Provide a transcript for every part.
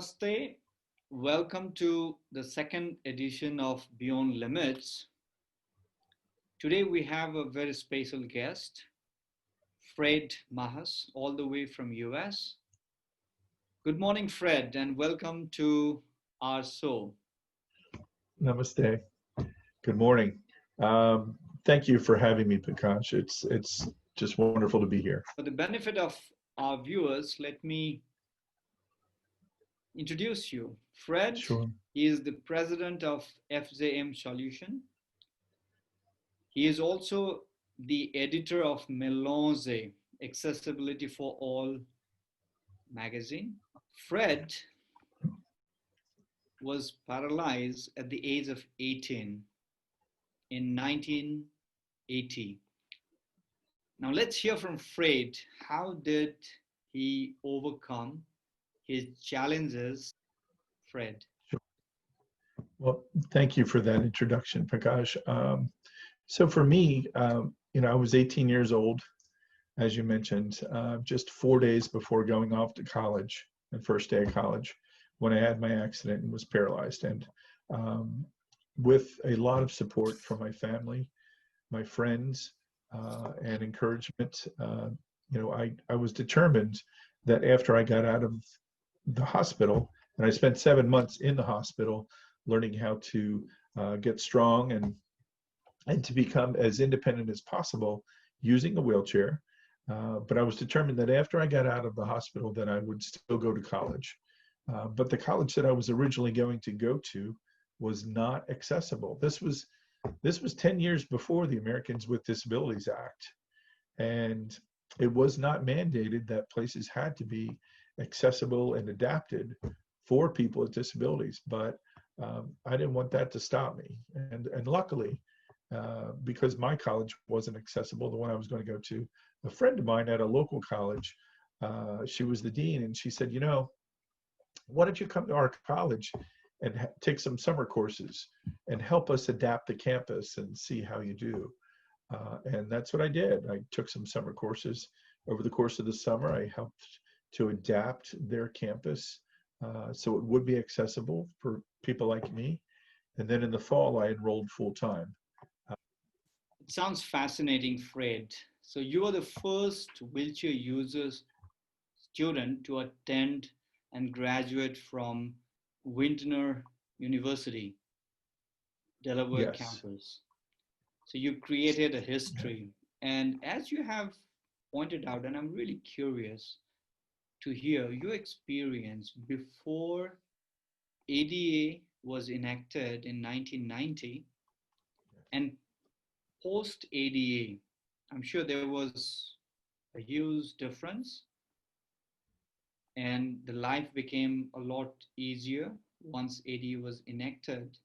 Namaste. Welcome to the second edition of Beyond Limits. Today we have a very special guest, Fred Maahs, all the way from US. Good morning, Fred, and welcome to our show. Namaste. Good morning. Thank you for having me, Pankaj. It's just wonderful to be here. For the benefit of our viewers, let me introduce you. Fred Sure. is the president of FJM Solution. He is also the editor of Melonze, Accessibility for All magazine. Fred was paralyzed at the age of 18 in 1980. Now let's hear from Fred. How did he overcome his challenges? Fred. Sure. Well, thank you for that introduction, Pankaj. So for me, I was 18 years old, as you mentioned, just 4 days before going off to college, the first day of college, when I had my accident and was paralyzed. And with a lot of support from my family, my friends, and encouragement, I was determined that after I got out of the hospital, and I spent 7 months in the hospital learning how to get strong and to become as independent as possible using a wheelchair. But I was determined that after I got out of the hospital that I would still go to college. But the college that I was originally going to go to was not accessible. This was 10 years before the Americans with Disabilities Act. And it was not mandated that places had to be accessible and adapted for people with disabilities. But I didn't want that to stop me. And luckily, because my college wasn't accessible, the one I was going to go to, a friend of mine at a local college, she was the dean, and she said, why don't you come to our college and take some summer courses and help us adapt the campus and see how you do. And that's what I did. I took some summer courses over the course of the summer. I helped to adapt their campus so it would be accessible for people like me. And then in the fall, I enrolled full time. It sounds fascinating, Fred. So you are the first wheelchair users student to attend and graduate from Wintner University, Delaware Yes. campus. So you created a history. And as you have pointed out, and I'm really curious to hear your experience before ADA was enacted in 1990 and post ADA. I'm sure there was a huge difference, and the life became a lot easier once ADA was enacted.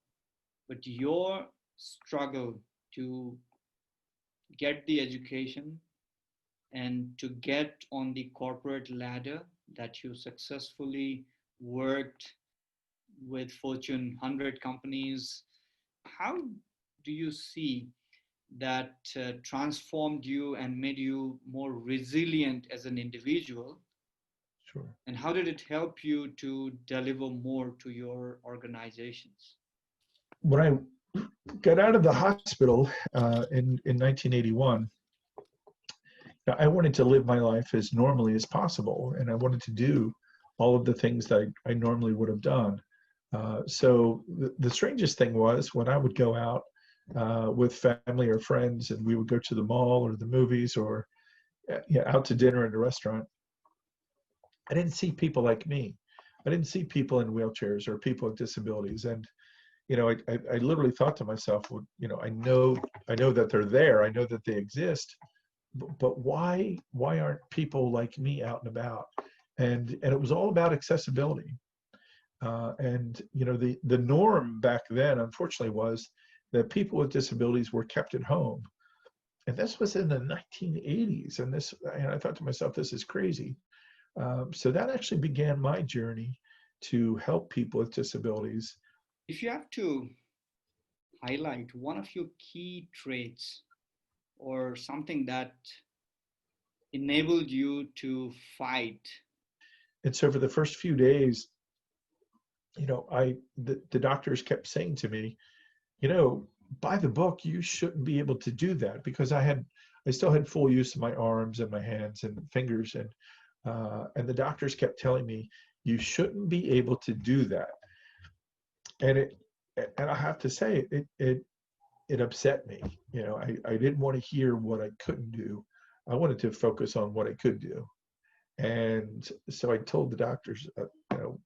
But your struggle to get the education and to get on the corporate ladder that you successfully worked with Fortune 100 companies, how do you see that transformed you and made you more resilient as an individual? Sure. And how did it help you to deliver more to your organizations? When I got out of the hospital in 1981, I wanted to live my life as normally as possible, and I wanted to do all of the things that I normally would have done. So the strangest thing was when I would go out with family or friends, and we would go to the mall or the movies or out to dinner at a restaurant, I didn't see people like me. I didn't see people in wheelchairs or people with disabilities. And I literally thought to myself, well, I know that they're there. I know that they exist, but why aren't people like me out and about? And it was all about accessibility. And the norm back then, unfortunately, was that people with disabilities were kept at home. And this was in the 1980s. And I thought to myself, this is crazy. So that actually began my journey to help people with disabilities. If you have to highlight one of your key traits or something that enabled you to fight. And so for the first few days the doctors kept saying to me, by the book, you shouldn't be able to do that, because I still had full use of my arms and my hands and fingers, and the doctors kept telling me, you shouldn't be able to do that. And I have to say, it upset me. I didn't want to hear what I couldn't do. I wanted to focus on what I could do. And so I told the doctors,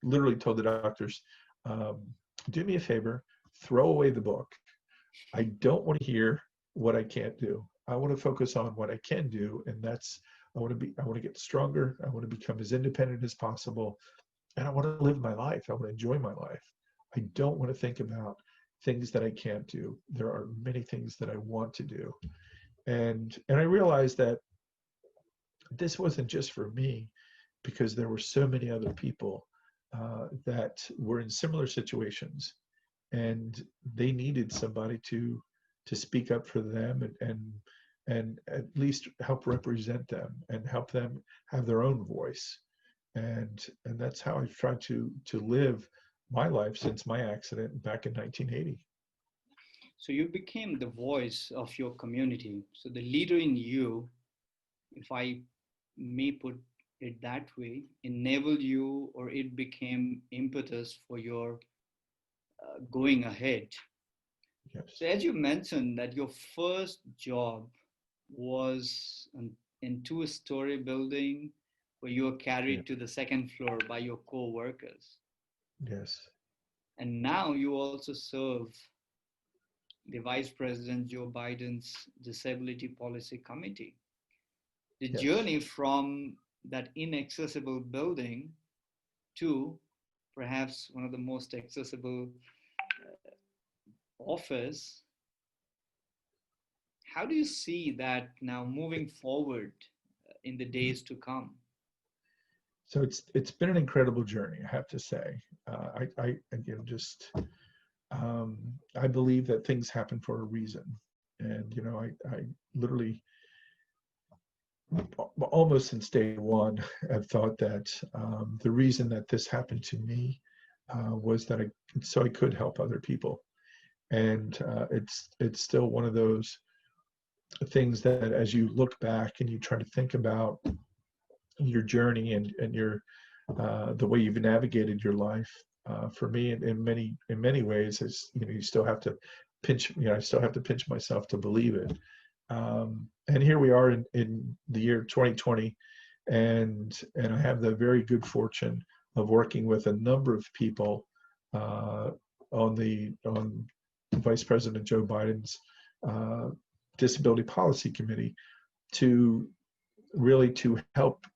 literally told the doctors, um, do me a favor, throw away the book. I don't want to hear what I can't do. I want to focus on what I can do. And I want to get stronger. I want to become as independent as possible. And I want to live my life. I want to enjoy my life. I don't want to think about things that I can't do. There are many things that I want to do. And I realized that this wasn't just for me, because there were so many other people that were in similar situations, and they needed somebody to speak up for them, and at least help represent them and help them have their own voice. And that's how I've tried to live my life since my accident back in 1980. So you became the voice of your community. So the leader in you, if I may put it that way, enabled you, or it became impetus for your going ahead. Yes. So as you mentioned that your first job was in two-story building where you were Yeah. carried to the second floor by your co-workers. Yes. And now you also serve the Vice President Joe Biden's Disability Policy Committee. The Yes. journey from that inaccessible building to perhaps one of the most accessible office, how do you see that now moving forward in the days to come? So it's been an incredible journey, I have to say. I again just I believe that things happen for a reason, and I literally almost since day one have thought that the reason that this happened to me was that I could help other people, and it's still one of those things that as you look back and you try to think about your journey and your the way you've navigated your life. For me, in many ways, is you still have to I still have to pinch myself to believe it. And here we are in the year 2020, and I have the very good fortune of working with a number of people on Vice President Joe Biden's uh, Disability Policy Committee to really to help.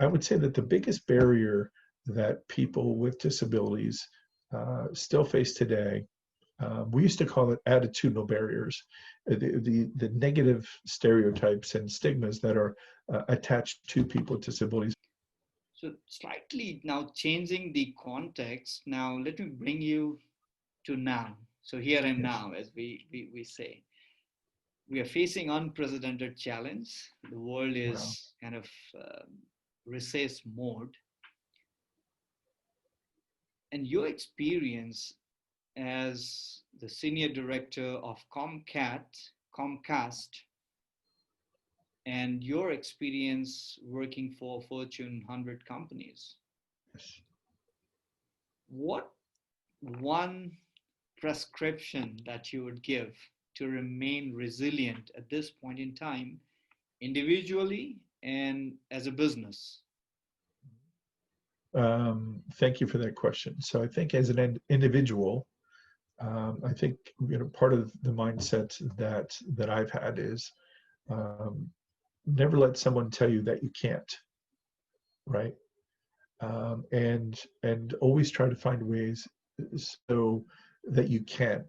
I would say that the biggest barrier that people with disabilities still face today, we used to call it attitudinal barriers, the negative stereotypes and stigmas that are attached to people with disabilities. So, slightly now changing the context, now let me bring you to now. So, here and Yes. now, as we say, we are facing unprecedented challenge. The world Wow. is kind of recess mode. And your experience as the senior director of Comcast, and your experience working for Fortune 100 companies, Yes. what one prescription that you would give to remain resilient at this point in time, individually and as a business? Thank you for that question. So I think as an individual, I think part of the mindset that I've had is um, never let someone tell you that you can't, right? And always try to find ways so that you can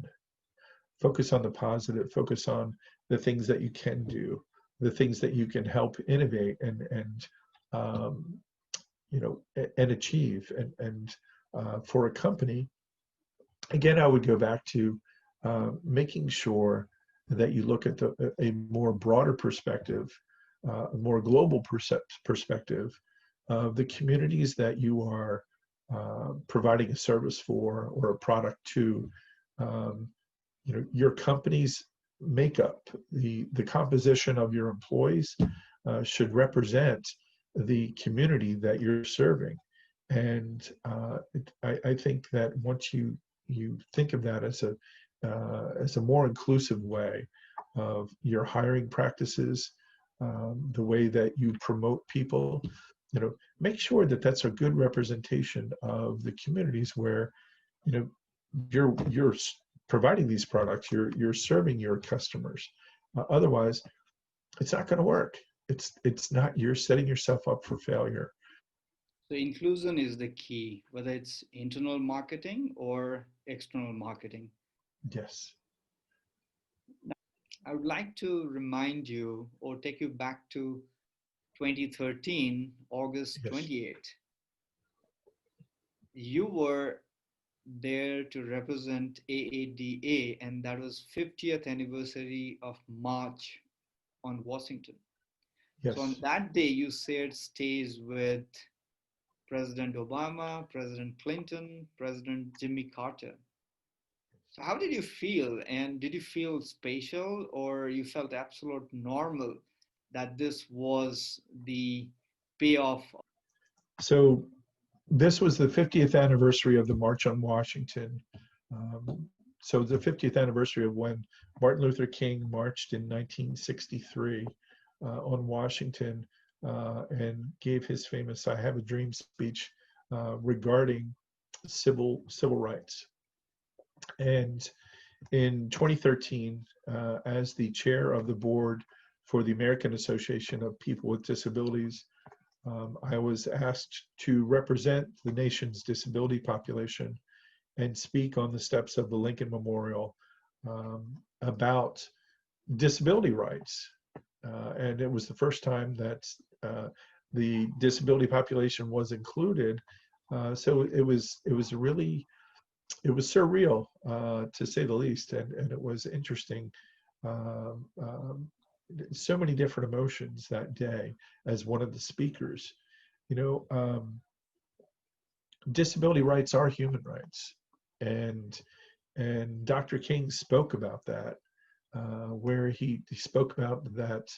focus on the positive, focus on the things that you can do, the things that you can help innovate and um, and achieve. And for a company, again, I would go back to making sure that you look at a more broader perspective, a more global perspective of the communities that you are providing a service for or a product to, um, your company's makeup, the composition of your employees should represent the community that you're serving. And I think that once you think of that as a more inclusive way of your hiring practices, the way that you promote people, make sure that that's a good representation of the communities where, you're providing these products, you're serving your customers. Otherwise, it's not going to work. It's not. You're setting yourself up for failure. So inclusion is the key, whether it's internal marketing or external marketing. Yes. Now, I would like to remind you or take you back to 2013, August Yes. 28th. You were there to represent AADA, and that was 50th anniversary of March on Washington. So on Yes. that day, you shared stage with President Obama, President Clinton, President Jimmy Carter. So how did you feel? And did you feel special or you felt absolute normal that this was the payoff? So this was the 50th anniversary of the March on Washington. Um, so the 50th anniversary of when Martin Luther King marched in 1963 on Washington and gave his famous "I Have a Dream" speech regarding civil rights. And in 2013, as the chair of the board for the American Association of People with Disabilities, I was asked to represent the nation's disability population and speak on the steps of the Lincoln Memorial about disability rights. And it was the first time that the disability population was included. So it was surreal, to say the least, and it was interesting. Um, um, so many different emotions that day as one of the speakers. You know, disability rights are human rights, and Dr. King spoke about that, where he spoke about that.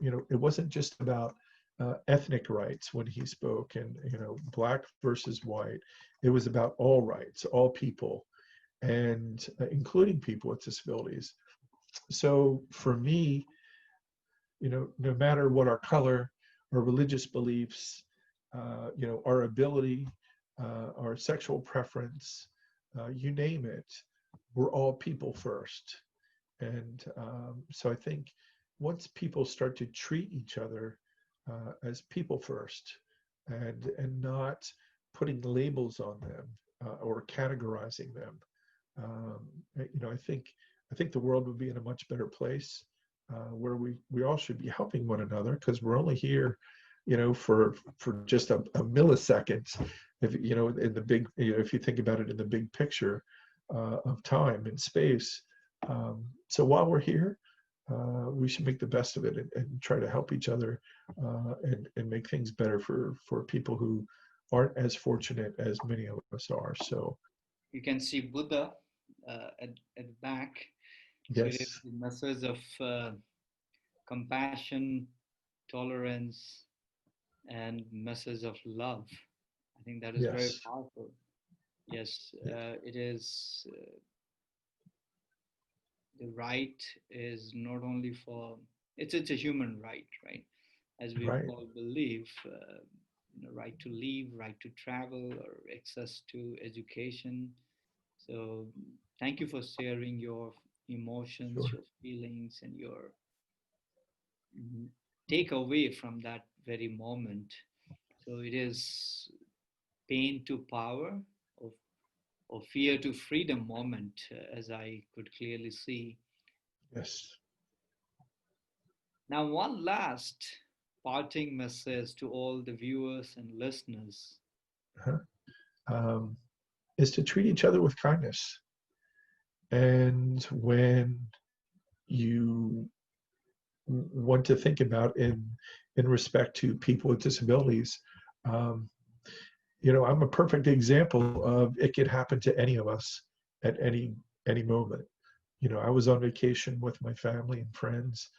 It wasn't just about ethnic rights when he spoke, and black versus white. It was about all rights, all people, and including people with disabilities. So for me, no matter what our color, our religious beliefs, our ability, our sexual preference, you name it, we're all people first. And so I think once people start to treat each other as people first, and not putting labels on them or categorizing them, I think the world would be in a much better place, where we all should be helping one another, because we're only here, for just a millisecond. If in the big, if you think about it in the big picture of time and space. So while we're here, we should make the best of it, and try to help each other, and make things better for people who aren't as fortunate as many of us are. So You can see Buddha at the back. So it is yes, the message of compassion, tolerance, and message of love. I think that is very yes, powerful. Yes, it is. The right is not only for it's a human right, right? As we right. all believe, right to live, right to travel, or access to education. So thank you for sharing your emotions, Sure. your feelings, and your takeaway from that very moment. So it is pain to power, or, or fear to freedom moment, as I could clearly see. Yes. Now, one last parting message to all the viewers and listeners. Uh-huh. Um, is to treat each other with kindness. And when you want to think about in respect to people with disabilities, um, I'm a perfect example of it could happen to any of us at any moment. I was on vacation with my family and friends,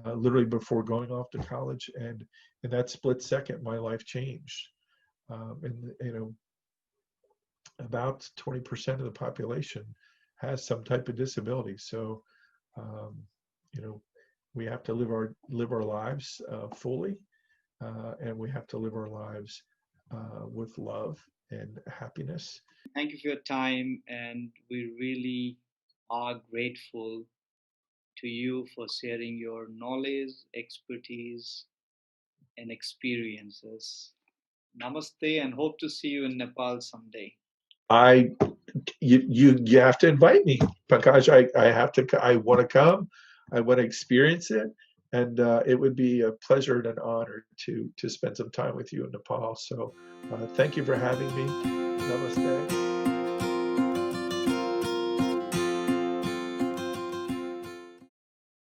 literally before going off to college, and in that split second, my life changed. And about 20% of the population has some type of disability. So, um, you know, we have to live our lives fully, and we have to live our lives with love and happiness. Thank you for your time, and we really are grateful to you for sharing your knowledge, expertise, and experiences. Namaste, and hope to see you in Nepal someday. I you have to invite me, Pankaj. I have to. I want to come. I want to experience it, and it would be a pleasure and an honor to spend some time with you in Nepal. So, thank you for having me. Namaste.